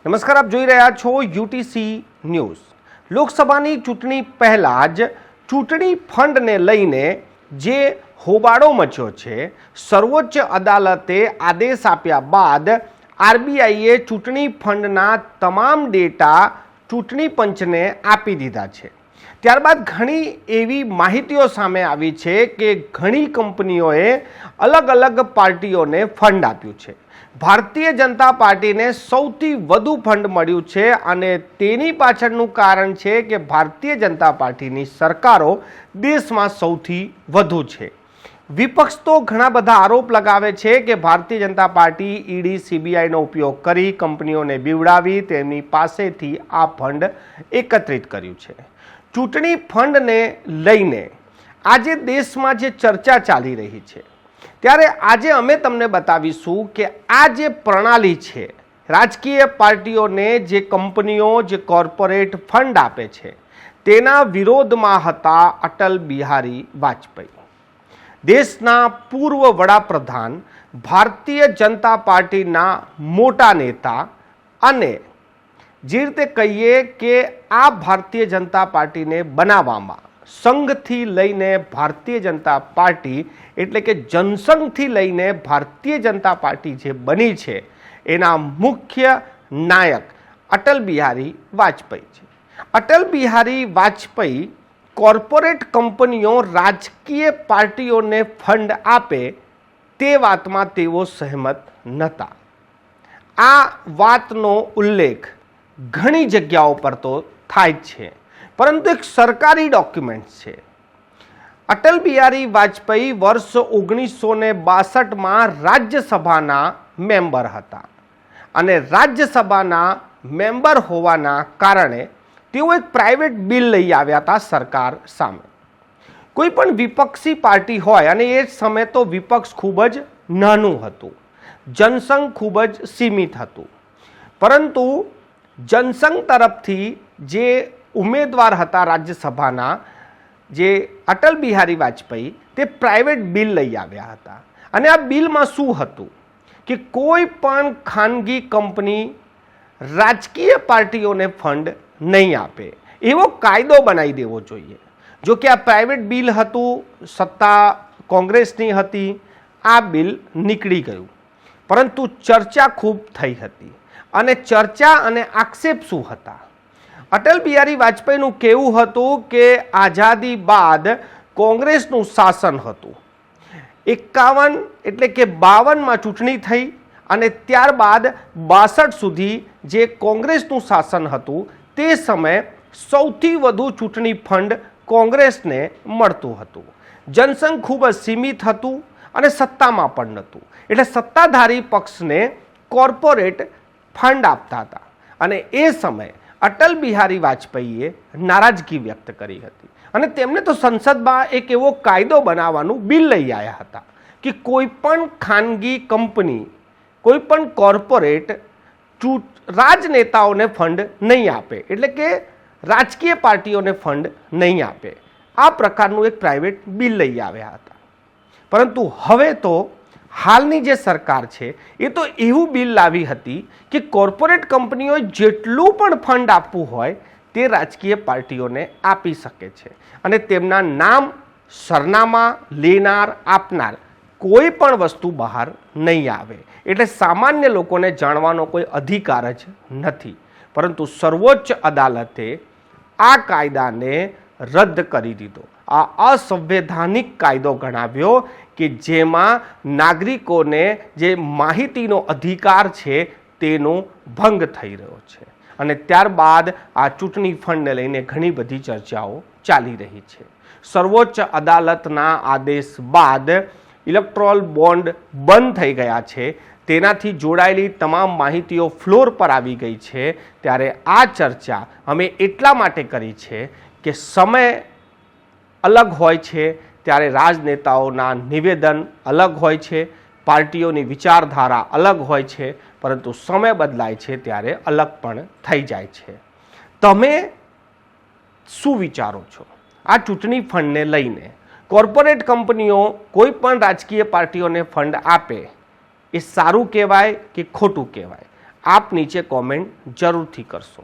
નમસ્કાર, આપ જોઈ રહ્યા છો યુટીસી ન્યૂઝ। લોકસભાની ચૂંટણી પહેલા જ ચૂંટણી ફંડને લઈને જે હોબાળો મચ્યો છે, સર્વોચ્ચ અદાલતે આદેશ આપ્યા બાદ આરબીઆઈએ ચૂંટણી ફંડના તમામ ડેટા ચૂંટણી પંચને આપી દીધા છે। ત્યારબાદ ઘણી એવી માહિતીઓ સામે આવી છે કે ઘણી કંપનીઓએ અલગ અલગ પાર્ટીઓને ફંડ આપ્યું છે। ભારતીય જનતા પાર્ટીને સૌથી વધુ ફંડ મળ્યું છે અને તેની પાછળનું કારણ છે કે ભારતીય જનતા પાર્ટીની સરકારો દેશમાં સૌથી વધુ છે। વિપક્ષ તો ઘણા બધા આરોપ લગાવે છે કે ભારતીય જનતા પાર્ટી ઈડી સીબીઆઈનો ઉપયોગ કરી કંપનીઓને બીવડાવી તેમની પાસેથી આ ફંડ એકત્રિત કર્યું છે। ચૂંટણી ફંડને લઈને આજે દેશમાં જે ચર્ચા ચાલી રહી છે, ત્યારે આજે અમે તમને બતાવીશું કે આ જે પ્રણાલી છે, રાજકીય પાર્ટીઓને જે કંપનીઓ જે કોર્પોરેટ ફંડ આપે છે, તેના વિરોધમાં હતા અટલ બિહારી વાજપેયી, દેશના પૂર્વ વડાપ્રધાન, ભારતીય જનતા પાર્ટીના મોટા નેતા અને જે રીતે કહીએ કે આ ભારતીય જનતા પાર્ટીને બનાવવામાં સંઘથી લઈને ભારતીય જનતા પાર્ટી એટલે કે જનસંઘથી લઈને ભારતીય જનતા પાર્ટી જે બની છે એના મુખ્ય નાયક અટલ બિહારી વાજપેયી છે। અટલ બિહારી વાજપેયી કોર્પોરેટ કંપનીઓ રાજકીય પાર્ટીઓને ફંડ આપે તે વાતમાં તેઓ સહેમત નહોતા। આ વાતનો ઉલ્લેખ ઘણી જગ્યાઓ પર તો થાય છે, પરંતુ એક સરકારી ડોક્યુમેન્ટ છે। અટલ બિહારી વાજપેયી વર્ષ 1962માં રાજ્યસભાના મેમ્બર હતા અને રાજ્યસભાના મેમ્બર હોવાના કારણે તેઓ એક પ્રાઇવેટ બિલ લઈ આવ્યા હતા સરકાર સામે। કોઈ પણ વિપક્ષી પાર્ટી હોય, અને એ સમયે તો વિપક્ષ ખૂબ જ નાનું હતું, જનસંઘ ખૂબ જ સીમિત હતું, પરંતુ જનસંઘ તરફથી જે ઉમેદવાર હતા રાજ્યસભાના, જે અટલ બિહારી વાજપેયી, તે પ્રાઇવેટ બિલ લઈ આવ્યા હતા। અને આ બિલમાં શું હતું કે કોઈ પણ ખાનગી કંપની રાજકીય પાર્ટીઓને ફંડ નહીં આપે એવો કાયદો બનાવી દેવો જોઈએ। જો કે આ પ્રાઇવેટ બિલ હતું, સત્તા કોંગ્રેસની હતી, આ બિલ નીકળી ગયું, પરંતુ ચર્ચા ખૂબ થઈ હતી। અને ચર્ચા અને આક્ષેપ શું હતા? અટલ બિહારી વાજપેયીનું કહેવું હતું કે આઝાદી બાદ કોંગ્રેસનું શાસન હતું, 51 એટલે કે 52માં ચૂંટણી થઈ અને ત્યારબાદ 62 સુધી જે કોંગ્રેસનું શાસન હતું તે સમયે સૌથી વધુ ચૂંટણી ફંડ કોંગ્રેસને મળતું હતું। જનસંઘ ખૂબ જ સીમિત હતું અને સત્તામાં પણ નહોતું, એટલે સત્તાધારી પક્ષને કોર્પોરેટ ફંડ આપતા હતા। અને એ સમયે અટલ બિહારી વાજપેયીએ નારાજગી વ્યક્ત કરી હતી અને તેમને તો સંસદમાં એક એવો કાયદો બનાવવાનું બિલ લઈ આવ્યા હતા કે કોઈ પણ ખાનગી કંપની, કોઈ પણ કોર્પોરેટ રાજનેતાઓને ફંડ નહીં આપે, એટલે કે રાજકીય પાર્ટીઓને ફંડ નહીં આપે। આ પ્રકારનું એક પ્રાઇવેટ બિલ લઈ આવ્યા હતા। પરંતુ હવે તો હાલની જે સરકાર છે એ તો એવું બિલ લાવી હતી કે કોર્પોરેટ કંપનીઓએ જેટલું પણ ફંડ આપવું હોય તે રાજકીય પાર્ટીઓને આપી શકે છે અને તેમના નામ, સરનામા, લેનાર, આપનાર કોઈ પણ વસ્તુ બહાર નહીં આવે, એટલે સામાન્ય લોકોને જાણવાનો કોઈ અધિકાર જ નથી। પરંતુ સર્વોચ્ચ અદાલતે આ કાયદાને રદ કરી દીધો, આ અસંવૈધાનિક કાયદો ગણાવ્યો કે જેમાં નાગરિકોને જે માહિતીનો અધિકાર છે તેનો ભંગ થઈ રહ્યો છે। અને ત્યારબાદ આ ચૂંટણી ફંડને લઈને ઘણી બધી ચર્ચાઓ ચાલી રહી છે। સર્વોચ્ચ અદાલતના આદેશ બાદ ઇલેક્ટોરલ બોન્ડ બંધ થઈ ગયા છે, તેનાથી જોડાયેલી તમામ માહિતીઓ ફ્લોર પર આવી ગઈ છે। ત્યારે આ ચર્ચા અમે એટલા માટે કરી છે કે સમય અલગ હોય છે, ત્યારે રાજનેતાઓના નિવેદન અલગ હોય છે, પાર્ટીઓની વિચારધારા અલગ હોય છે, પરંતુ સમય બદલાય છે ત્યારે અલગ પણ થઈ જાય છે। તમે શું વિચારો છો આ ચૂંટણી ફંડને લઈને? કોર્પોરેટ કંપનીઓ કોઈ પણ રાજકીય પાર્ટીઓને ફંડ આપે એ સારું કહેવાય કે ખોટું કહેવાય? આપ નીચે કોમેન્ટ જરૂરથી કરશો.